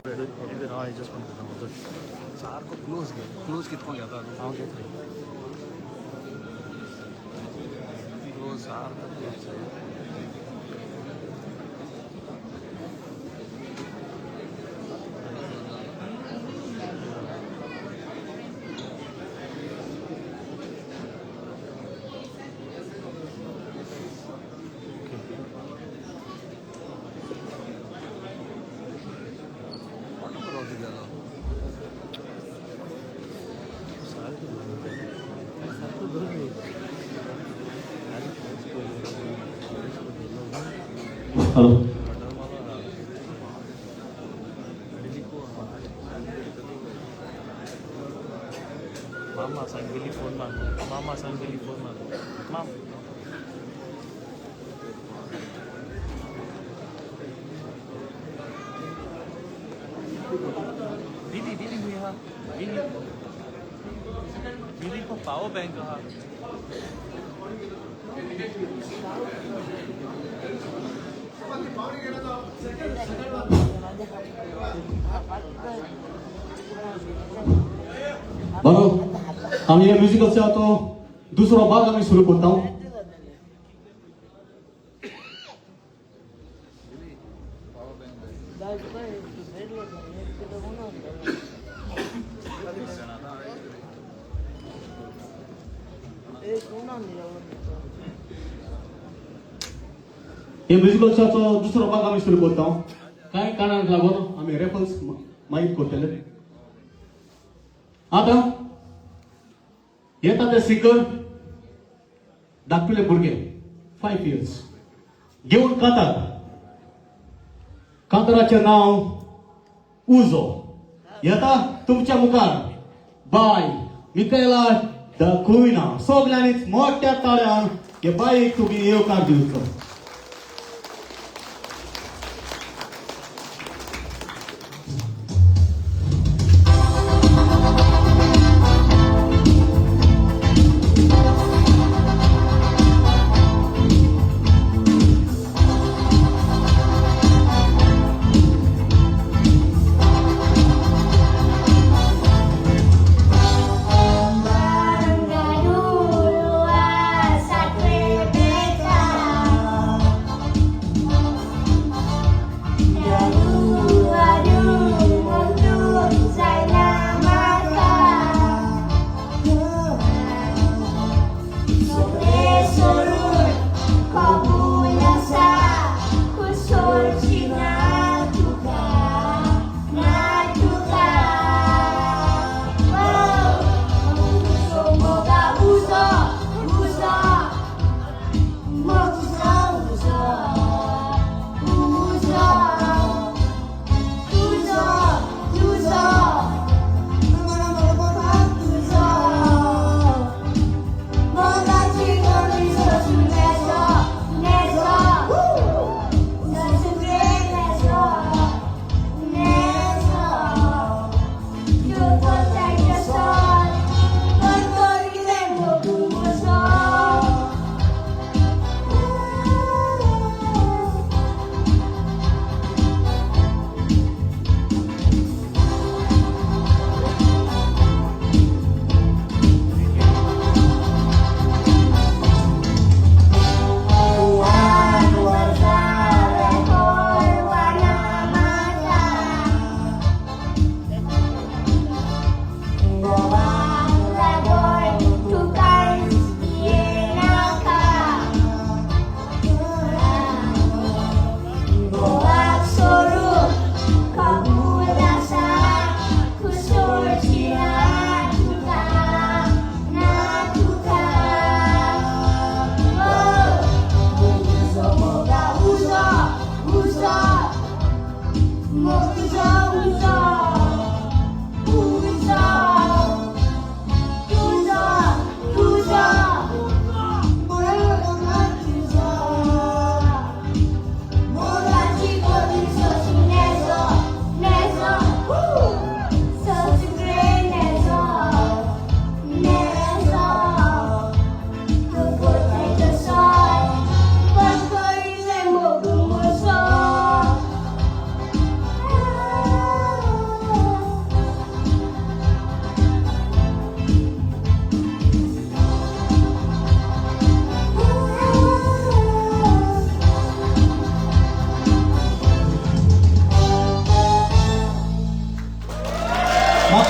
सारखं क्लोज कितको घेता हांव घेतली क्लोज सारखं क्लोज हेलो मामा सांगली फोन माम दीदी मी हा दीदी को पावर बैंक हा बनो हम ये म्यूजिकल से तो दूसरा भाग मैं शुरू करता हूँ। ये म्यूजिकल से तो दूसरा भाग मैं शुरू करता हूँ। काय कारण लागून आम्ही रेफरन्स माहित करतले आता येता ते सिंगर धाकटुले भुरगे 5 years घेऊन कातराचे नाव उजो येता तुमच्या मुखार बाय मिकायला द कुईना सगळ्यांनीच मोठ्या ताळ्यान हे बाईक तुम्ही येवकार दिवचो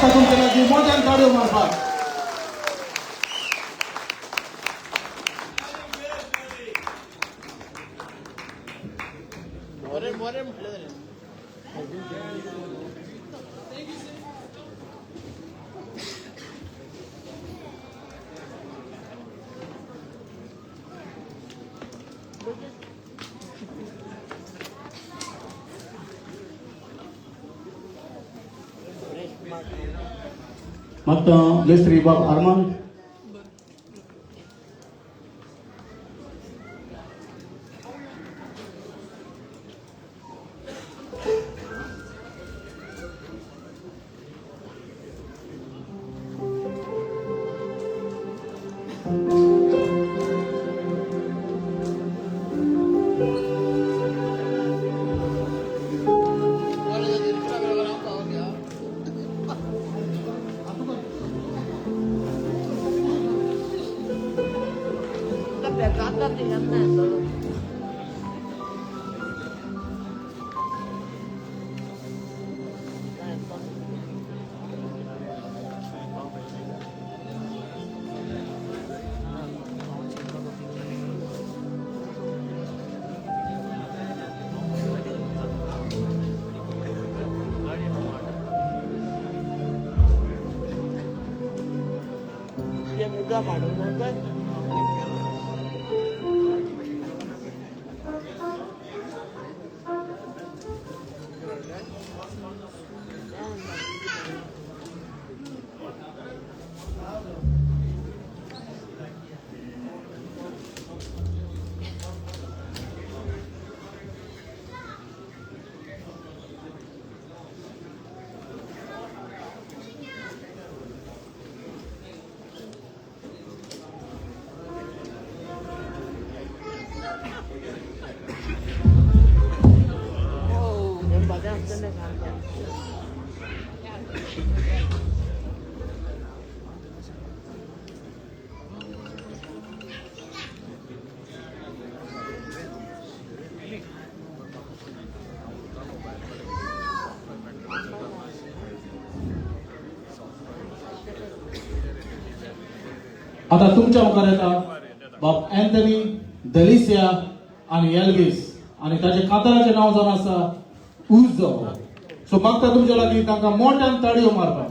मागता तुमच्या लागीं मोठ्यान ताळयो मारपाक. मागता लेस्त्री बाब आर्मान. आता तुमच्या मुखार येता बाब एंथनी डेलिसिया आणि एल्विस आणि ताचे कातराचें नांव जावन आसा उजो. सो मागता तुमच्या लागीं तांकां मोठ्यान ताळयो मारपाक.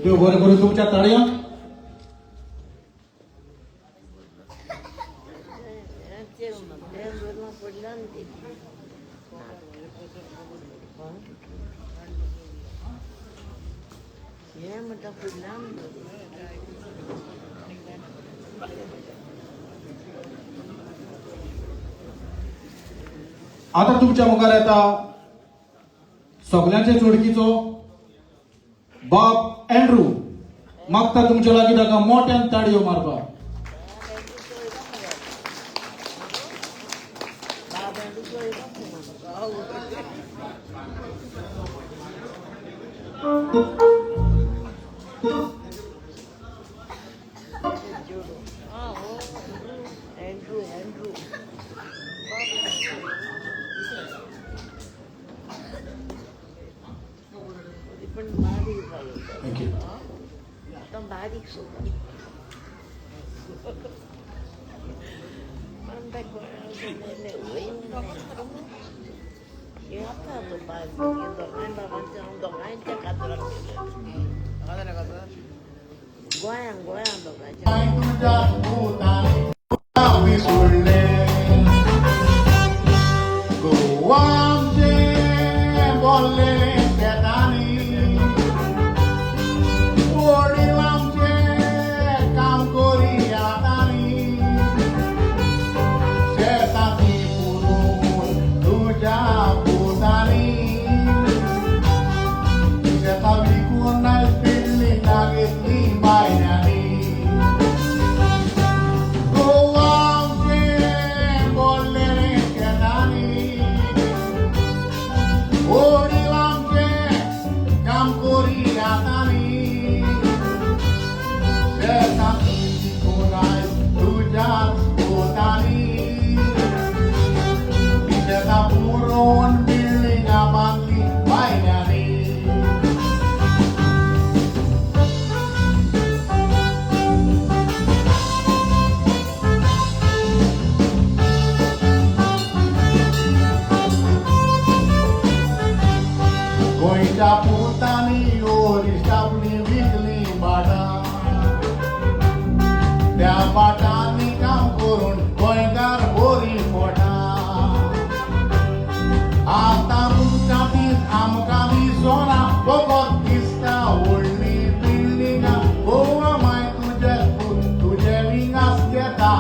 देव बरे करून तुमच्या ताळ्या आता तुमच्या मुखार येता सगळ्यांच्या जोडकीचो बाब एंड्रू मागता तुमच्या लागीं ताका मोठ्यान ताळयो मारपाक. Andrew. पण बारीक झालं. Thank you. आता बारीक सुद्धा पण त्या गोळ्या होईल हे आता तो बारीक दोघांच्या कातरात गोळ्यां दोघांच्या तुझ्या भोवताली सोडले गोवांचे बोललेले शेतानी वडील आमचे काम करी आतानी शेताची पुरून तुझ्या भोवताली शेता विकून नाही पिल्ली घेतली बायनानी Goita putani ori stapli vikli bada त्या बाटांनी काम करून गोंयकार बरी पोटा आता तुमच्या दीस आमकां दिसोना फकत दिसता व्हडली बिल्डिंगां गोवा माय तुझे विंगास घेता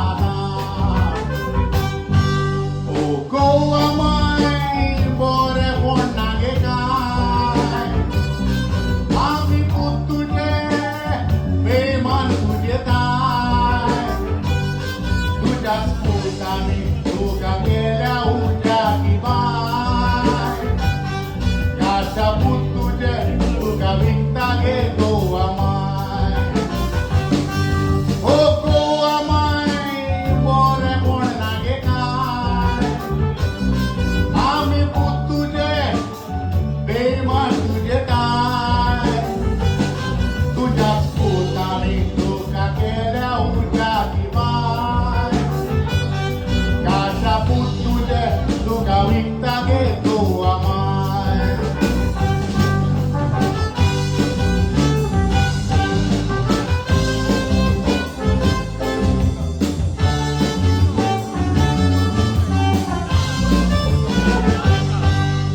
ओ गोवा माय बरे कोण नागे काय आमी पूत तुझे बेमान तुझे तुका गेल्या उद्या की बाय याच्या पूत तुझे तुका विकता गे गोवा माय ओ गोवा माय बरे कोण नागे काय आमी पूत तुझे बेमान तुझे काय तुझ्याच पोतानी तुका गेल्या उद्या की बाय पूत तुझे तुका विकता गे गोवा माय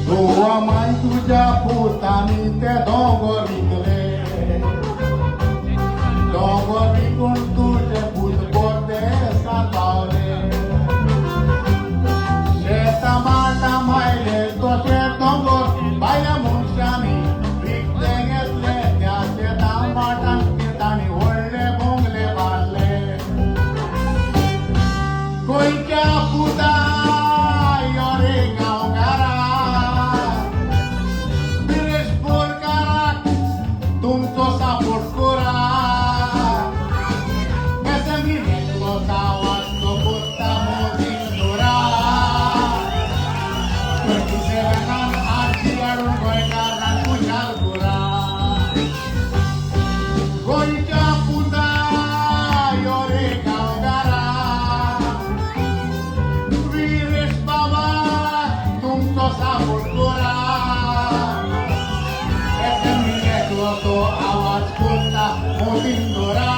गोवा माय तुझ्या पोतानी ते दोंगर विकले दोंगर विकून तुझे पूत पोते सांबाळले टमाटा मायले तोशे दोंगर बाया मनशांनी विकते घेतले त्याचे टमाटांक तांणी व्हडले बोंगले बांदले गोंयच्या पुता यो रे गांवकारा बिरेश बोरकाराक तुमचो सपोर्ट करा केसे मी घेतलो आवाज तो पोता मोदीन दोरा गोंयच्या पुता यो रे गांवकारा विरेश बाबा तुमचो सपोर्ट करा मी घेतलो तो आवाज करता मोदीन दोरा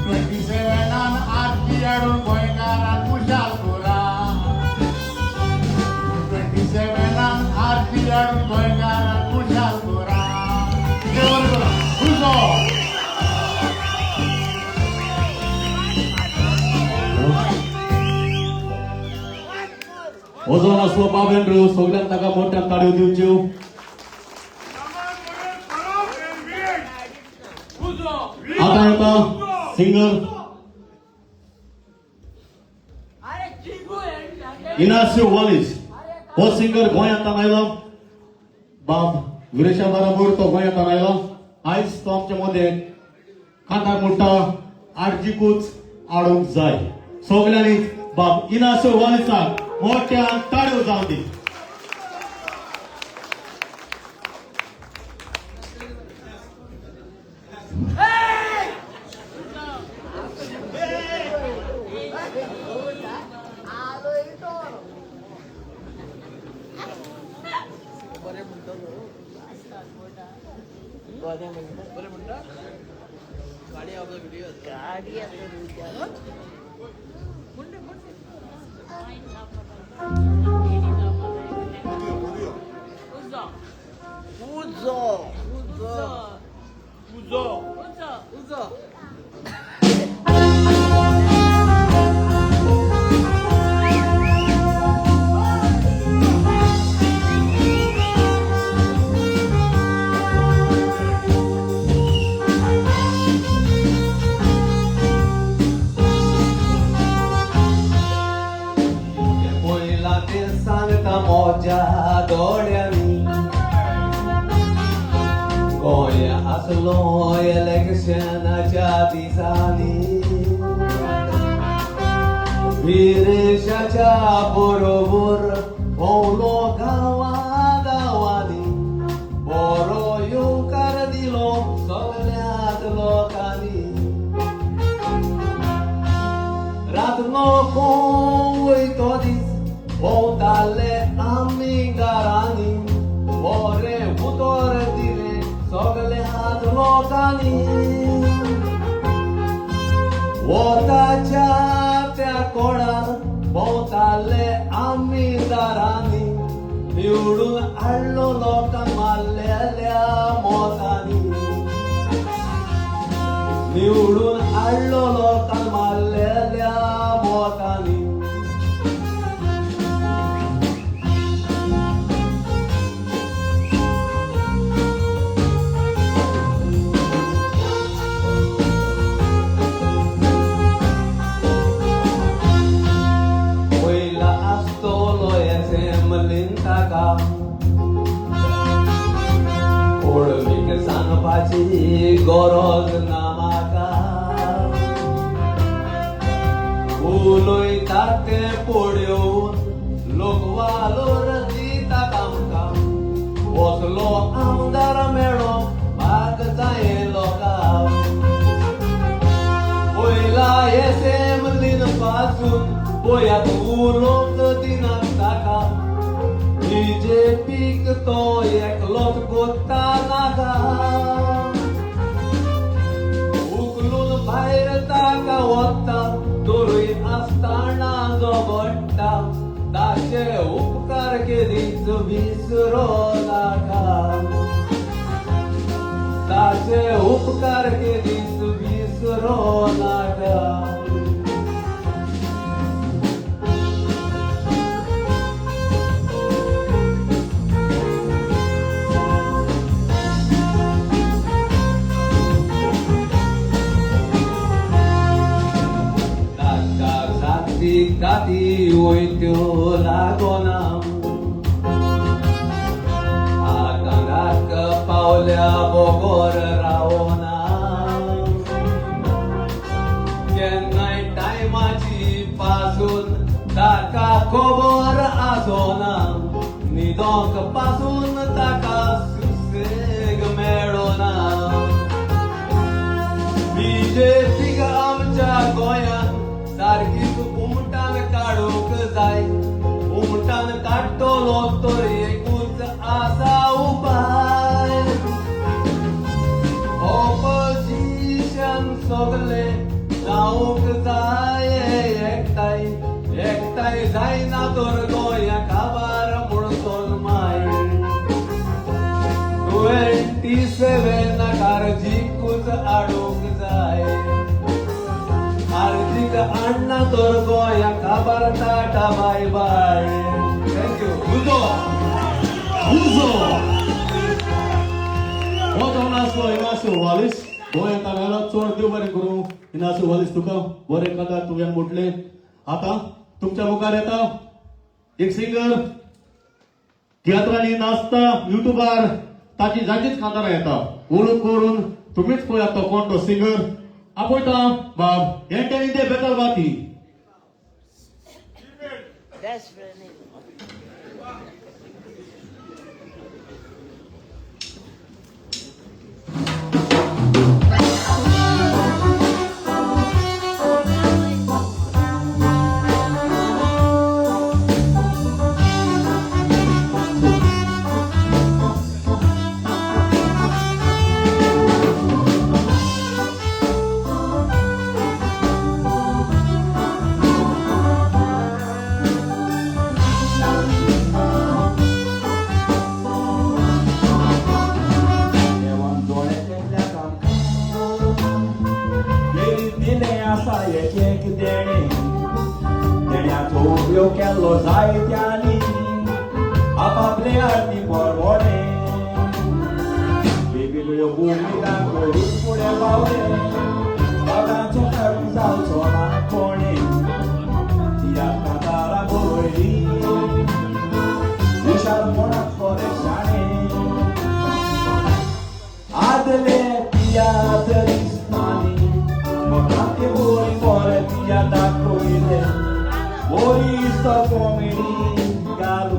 27 आरती हाडून गोंयकारांक खुशाल करा 27 आरती हाडून गोंयकारांक खुशाल करा ओजोन असलो बाबेंद्रू सगळ्यांक ताका मोठ्या ताळयो दिवच्यो. आता येता सिंगर इनासियो वालिस. हो सिंगर गोंयांत आयलो. बाब विरेशा बरोबर तो गोंयांत आयलो. आयज तो आमच्या मध्ये कांतार म्हणटा आडजीकूच आडूंक जाय. सगल्यांनी बाब इनासियो वालिसाक मोठ्या ताळयो जावं दी. बरे म्हणटा गाडी आपला व्हिडिओ गाडी आता विचार उजो Poi te santa moja dodyani Goya aslo election दिसानी विरेशाच्या बरोबर भोवलो गावागावांनी बरो येवकार दिलो सगळ्याच लोकांनी रातलो वयतो दीस भोंवताले आमी घरांनी बरे उतर दिले सगळ्याच लोकांनी वताच्या त्या कोणार भोंवताले आमी दारांनी निवडून हाडलो लोकांक मारलेल्या मोतांनी निवडून हाडलो लोकांक मारलेल्या मोतांनी ओळखीक सांगपाची गरज ना म्हाका उलयतात ते पळयोवन लोक वालोर दितात आमकां असलो आमदार मेळो भाग जायेलो का पयला एसेंब्लीन पासून पळयात उलोवंक दिनात ताका बीजेपीक तो एकलोच कोत्ता नाका उखलून भायर ताका वता तोरूय आसतना जोबडटा ताचे उपकार केदीच विसरो नाका ताचे उपकार केदीच विसरो नाका Kati oityo lagona Atangak paulya bogor raona Kenai taimachi pasun taka kobor azona Nidok pasun taka suseg medona BJP ga amcha goyan सारखीच उमटान काढूक जाय उमटान काडटलो तर एकूच आसा उपाय ऑपोजिशन सगळे जावूंक जाय एकठांय एकठांय जायना तर गोंया काबार म्हूण तोलमाय 27 कार्जीकूच हाडूंक जाय आर्थिक अण्णा तोर गोया काबार tata bye bye thank you Uzo! Uzo! Oto nasło Inácio Wallace. Goa येता वेळेला चोर देव बरें करूं इनासू वालीस तुका बरें कदा तुवें म्हटलें आतां तुमच्या मुखार येता एक सिंगर तियात्रांनी नाचता युट्यूबार ताची जायतीच कांतारां येता वळून करून तुमीच पळयात तो कोण तो सिंगर आपयता बाब एंटेनी दे बेताल बाती That's really. उपयोग केल्लो जायत्यांनी आपापले आरती परवडे वेगवेगळ्यो भुमिका करून फुडें पावले बाबांचो करून जावचो ना कोणे तिया कांतारां बरयली हुशारपणाक खरे शाणे आदले तियात्र दिसतानी म्हाका ते बरी बरें तिया दाखयले Boris to comedy galo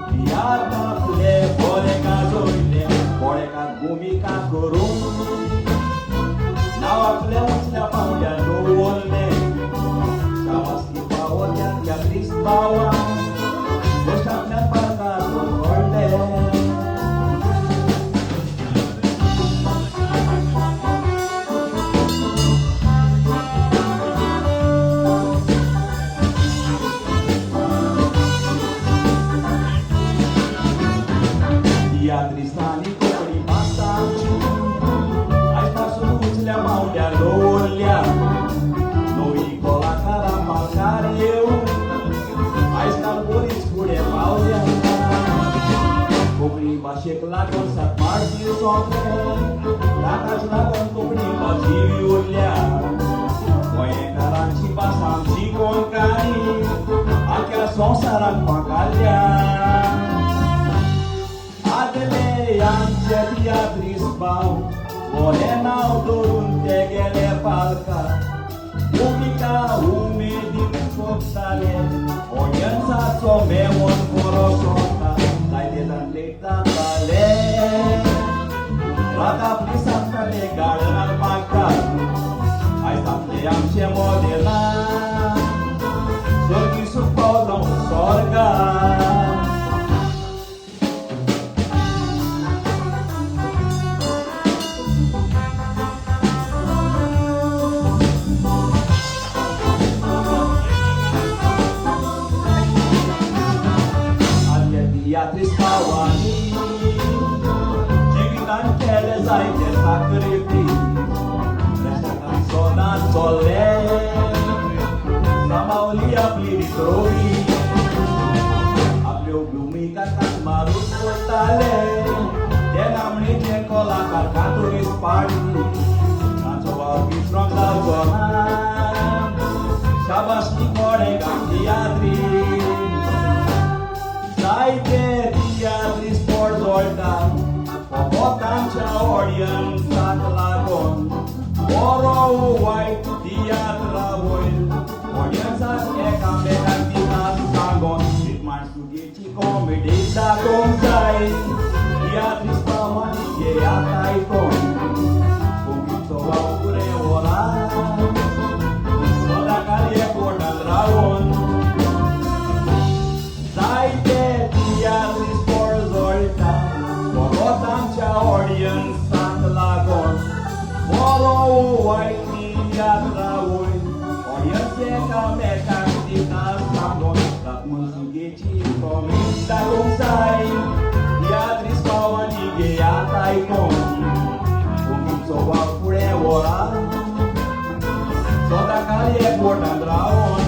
Piata fule Boreka zoile Boreka gumika korum Now I play with the pound and no one Shamaski power and ya Chris power Bosham na parka so Tristanii कोणी मास्तांची आयतासून उचल्या मावड्या लोल्या नवी कलाकारां मालकार येवं आयजकाल बरीच फुडें पावल्या कोंकणी भाशेक लागून सातमाळची सोंपले ताकाच लागून कोंकणी भाजी उरल्या गोंयकारांची भास आमची कोंकणी आख्या संवसाराक पाकाल्या आदले आमचे तियात्रीस भाव बरें नांव धरून ते गेले पालकार भुमिका उमेदीन कोत्ताले ऑडियन्साचो मेवोन बरो सोंता लायलेल्यान लेट जाताले रात आपली सांगताले गार्डनार मागतात आयज आपले आमचे मॉडेलां सर्गी सुख Paulo स्वर्गार Beatriz Pawani Jigitan kele zaite sakriti Restakan sonan sole Namauli apli ditrovi Apli blumika kan marut kotale Denamni jekola karkaturis party Nancoba bistrong dalgona Shabas nikore gantiatri Zaite tiatri sport zolta Popotancha audienceak lagon Boro white tiatra voil Audienceak ekambekan tinas sangon Ritman sugeci comedy da konsai Tiatris Pawani geatai kon Kongitso waure ora Soda kali ekotan rawon Zaite tiatris por zolta Popotancha audienceak lagon Boro white tiatra voil Audienceak ekambekan tinas sangon Ritman sugeci comedy da konsai Beatriz Pawani geatai kon Kongitso waure ora Soda kali ekotan rawon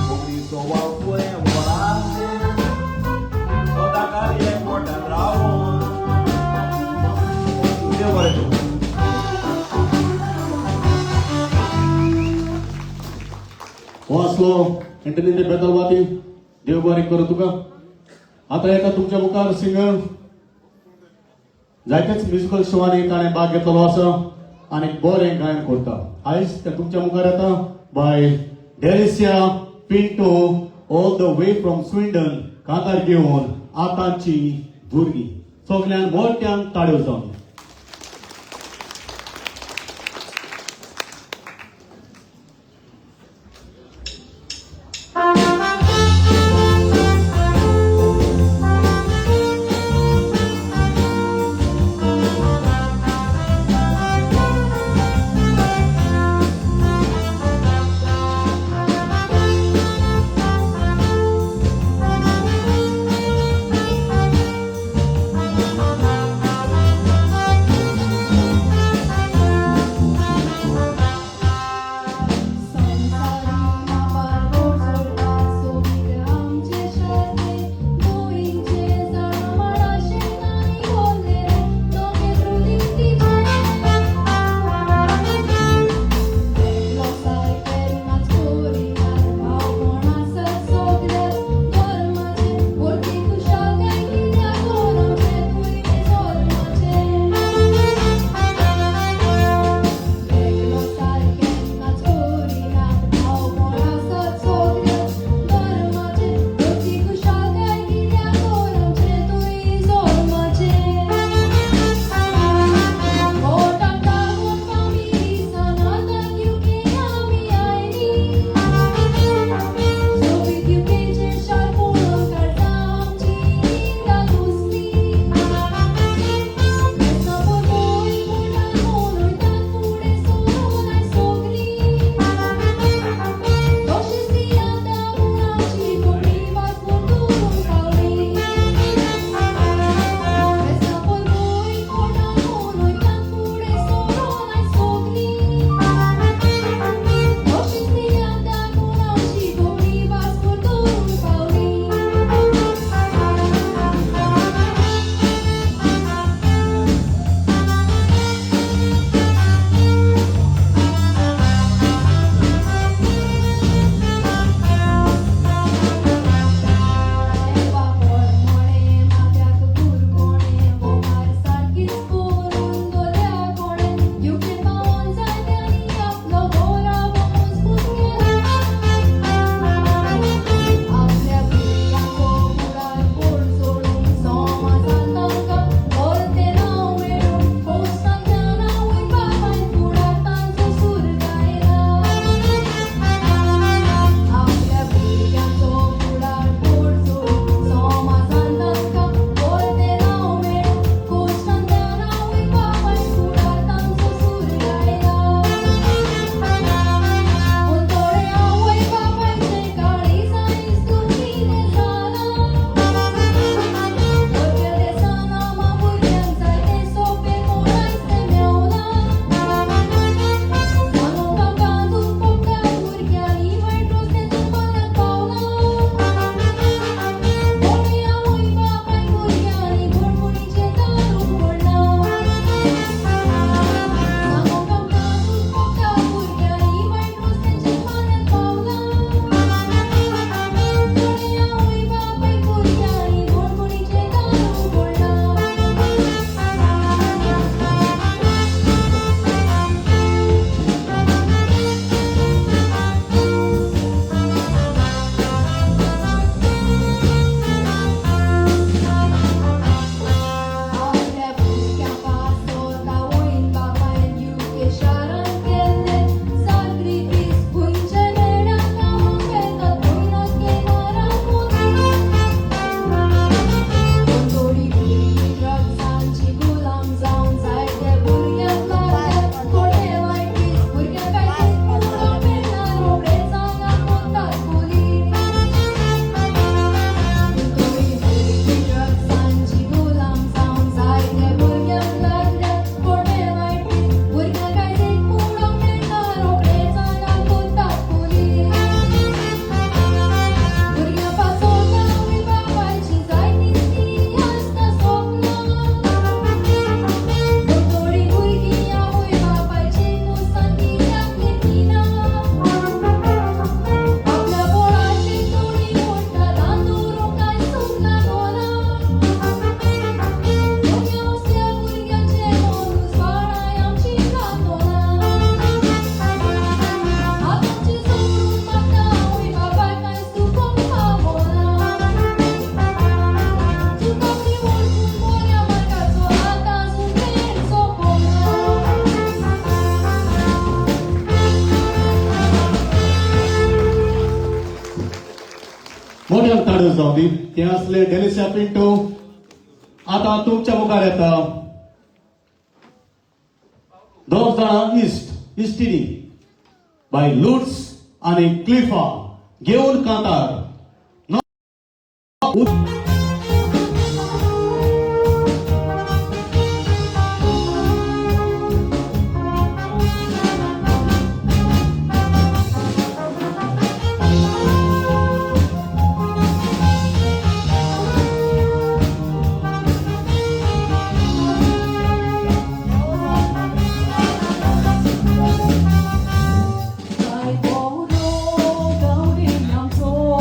Kongitso waure ora Soda kali ekotan rawon Deus असलो internet बेदलवाती देव बारीक करू तुका आता येता तुमच्या मुखार singer जायतेच musical शोवांनी ताणें भाग घेतलो आसा आनी बरें गायन करता आयज ते तुमच्या मुखार येता by Delicia Pinto all the way from Sweden कांतार घेवन आतांची भुरगीं सगळ्यान मोठ्यान ताळयो जावन मोठ्या ताडूस जाऊ दी ते असले डेलिसिया पिंटू आता तुमच्या मुखार येता दोन जाणां इस्टिनी बाय लुट्स आणि क्लिफा घेऊन कांतार Ai bồ đô gấu đi nằm thô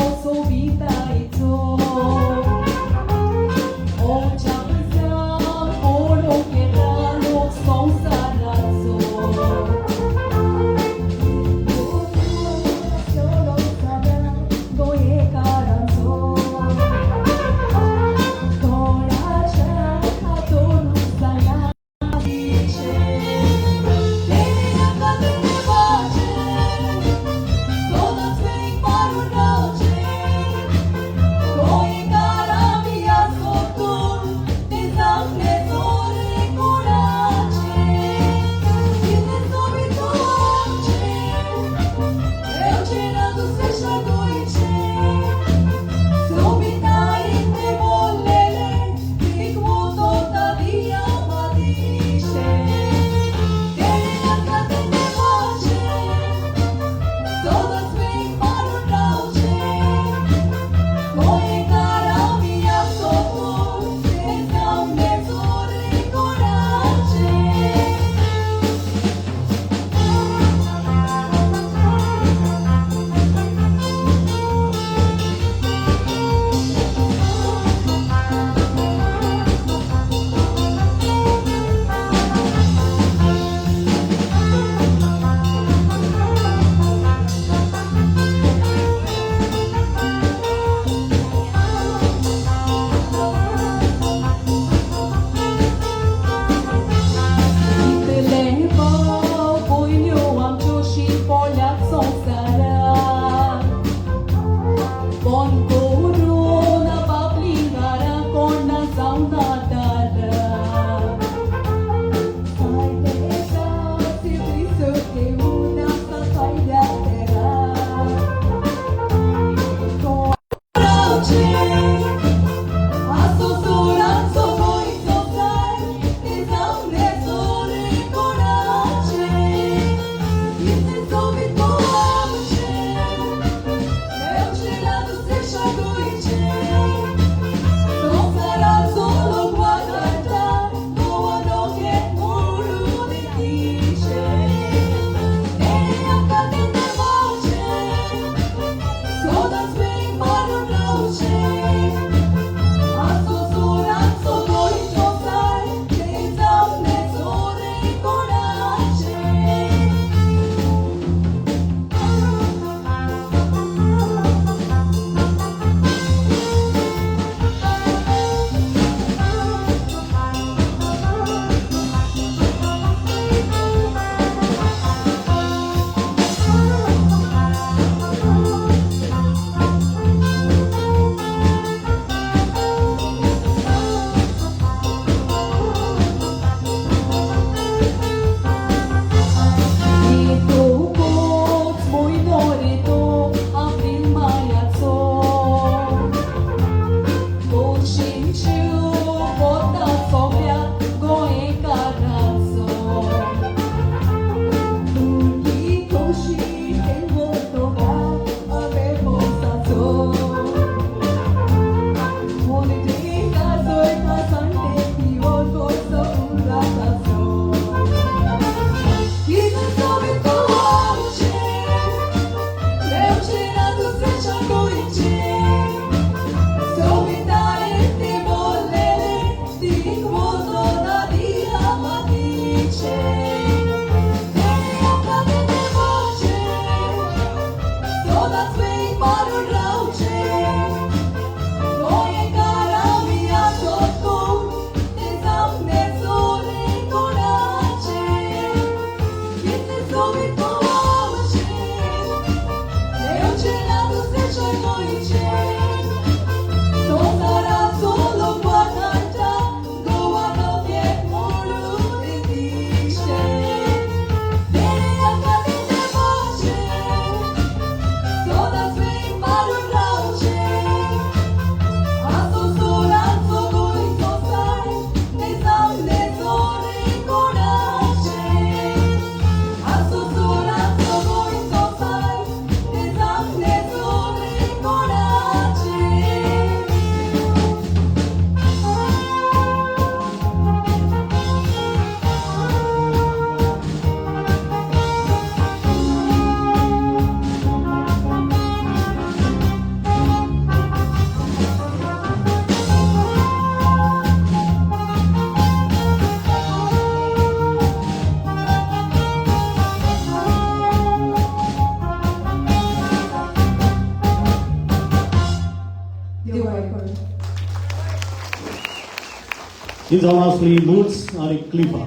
ही जावन आसली लुट्स आणि क्लिफा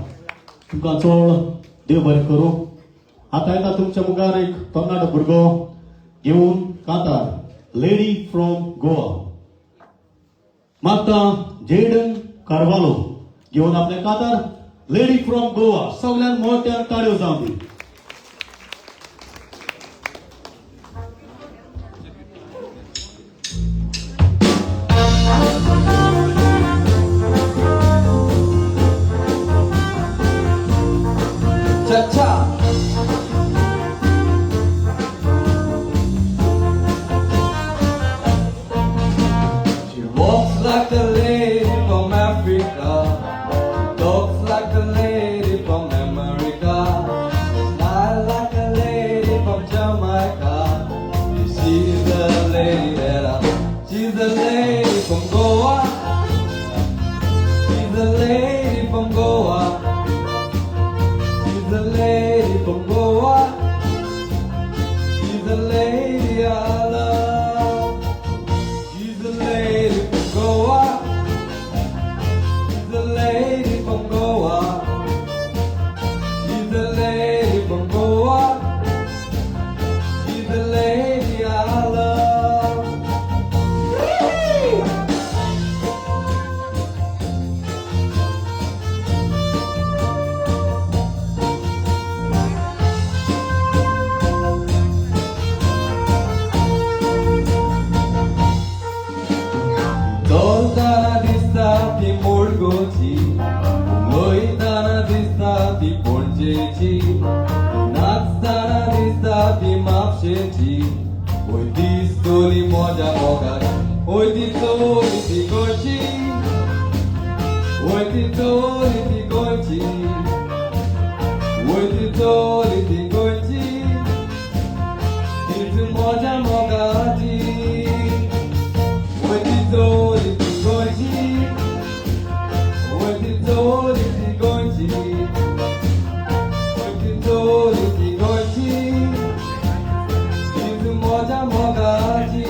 तुमकां चड देव बरें करूं. आतां येता तुमच्या मुखार एक तरणाटो भुरगो घेवन कांतार लेडी फ्रॉम गोवा. मागता जेडन कार्वालो घेवन आपले कांतार लेडी फ्रॉम गोवा. सगळ्यान मोठ्या ताळयो जावं दी. Cha-cha. She walks like a lady from Africa. She talks like a lady from America. Smiles like a lady from Jamaica. She's the lady she's the lady from Goa. She's the lady from Goa. She's the lady from Goa. She's the lady I love. She's the lady from Goa. She's the lady from Goa. She's the lady from Goa. She's the lady I love. Lontana dista ti Morgoci, lontana dista ti Porgeci, nazzana dista ti Mapsheci, oi distoli moja moga, oi distoli ti goci, oi distoli ti goci, oi distoli ti goci, distu moja moga ti. What is all it is going to? What is all it is going to? What is all it is going to? It's moja mogaji.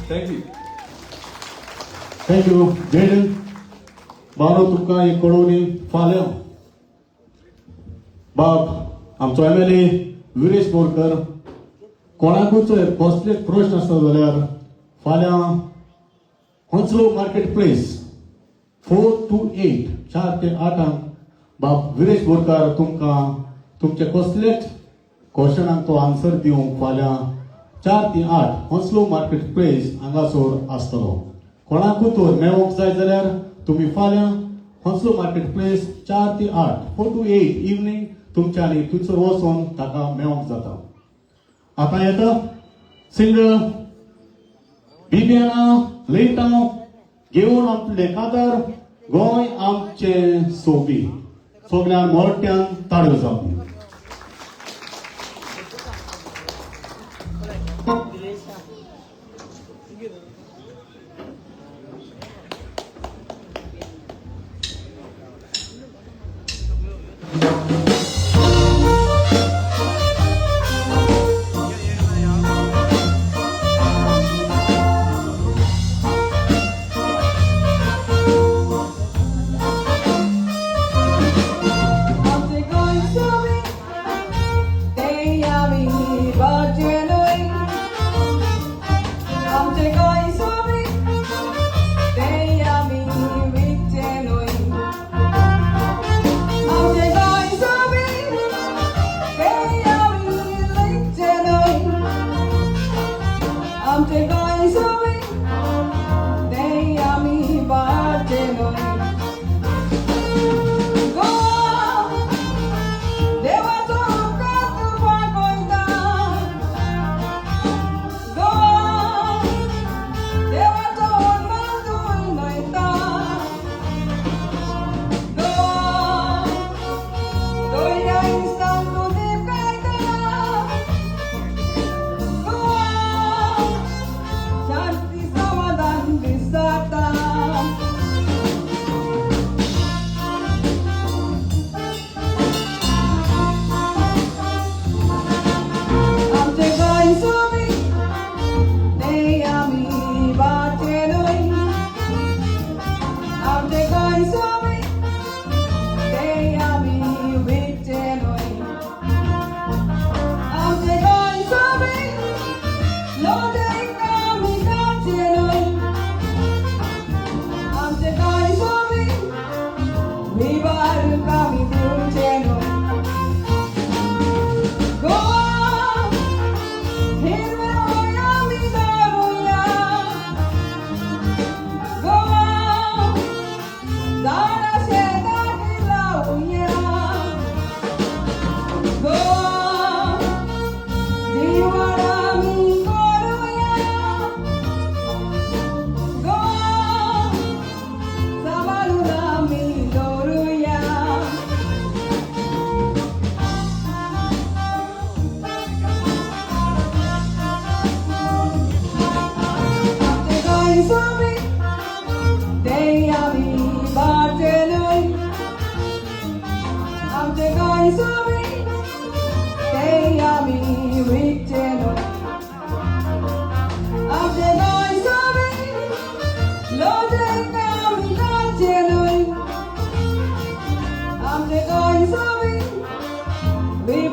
Thank you. Thank you Jayden. बारो तुमकां एक कळोवणी फाल्यां बाब आमचो MLA Viresh Borkar कोणाकूच कसलेच प्रश्न आसता जाल्यार फाल्यां हंसलो मार्केट प्लेस 4 to 8 4 ते 8 बाब विरेश बोरकार तुमकां तुमचे कसलेच क्वेश्चनांक तो आन्सर दिवंक फाल्यां 4 ते 8 हंसलो मार्केट प्लेस हांगासर आसतलो. कोणाकूय तर मेळोंक जाय जाल्यार तुमी फाल्यां हंसलो मार्केट प्लेस 4 ते 8 4 to 8 इवनिंग तुमच्यांनी थंयसर वचून ताका मेळोंक जाता. आतां येता सिंगर बिबियाना लेटांव घेवन आपले कांतार गोंय आमचें सोबी. सगळ्यांक मोठ्यान ताळयो जावं. I'm going to be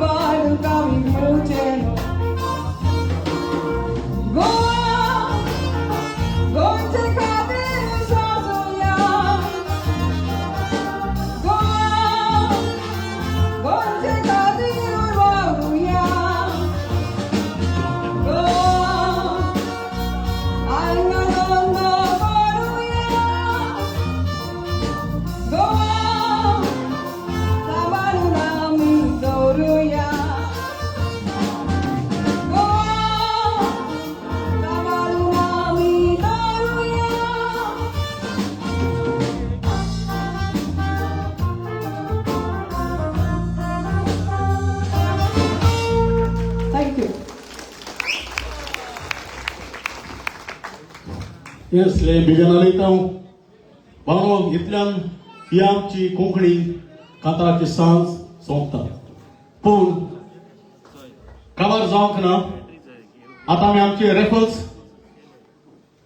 Bal Gavi मिळूचे गोंचे खातीर सासूया गोंचे खातीर वावुया आंगा दोन करूया सांभाळून आम्ही दवरूया सांभाळून आम्ही दवरूया थँक्यू येसले बिगन उलयतां बाबा इतल्यान ही आमची कोंकणी कांताराची सांज सोंपता पूण काबार जावंक ना आतां आमी आमचे रेफल्स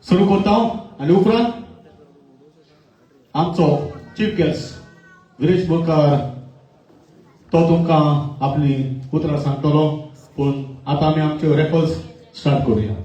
सुरू करता आनी उपरांत आमचो चीफ गेस्ट गिरीश बोरकार तो तुमकां आपली उतरां सांगतलो पूण आतां आमी आमचे रेफल्स स्टार्ट करुया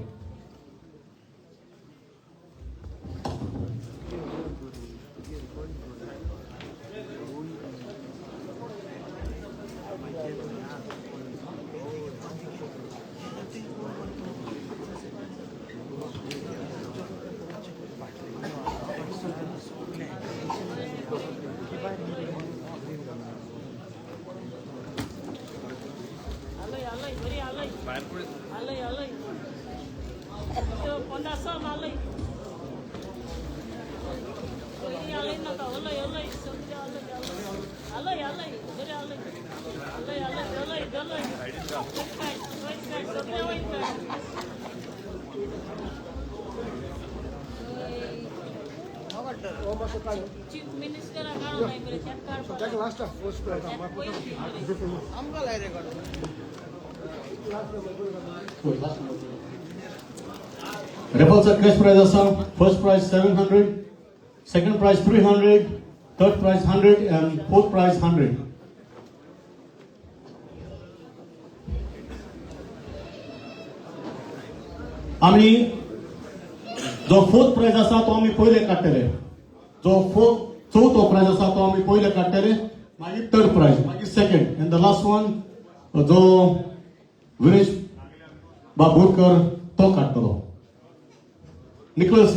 चीफ मिनिस्टर काढून नाही बरे त्यात लास्ट पोस्ट आमकां लाय record Raffles cash prize asa first prize 700 second prize 300 third prize 100 and fourth prize 100 आम्ही जो फोर्थ प्राइज असा तो आम्ही पहिले काडटले जो चौथो प्राइज असा तो आम्ही पहिले काडटले मागीर थर्ड प्राइज मागीर second and the last one जो वीरेश बाबूरकर तो काडटलो निकोलस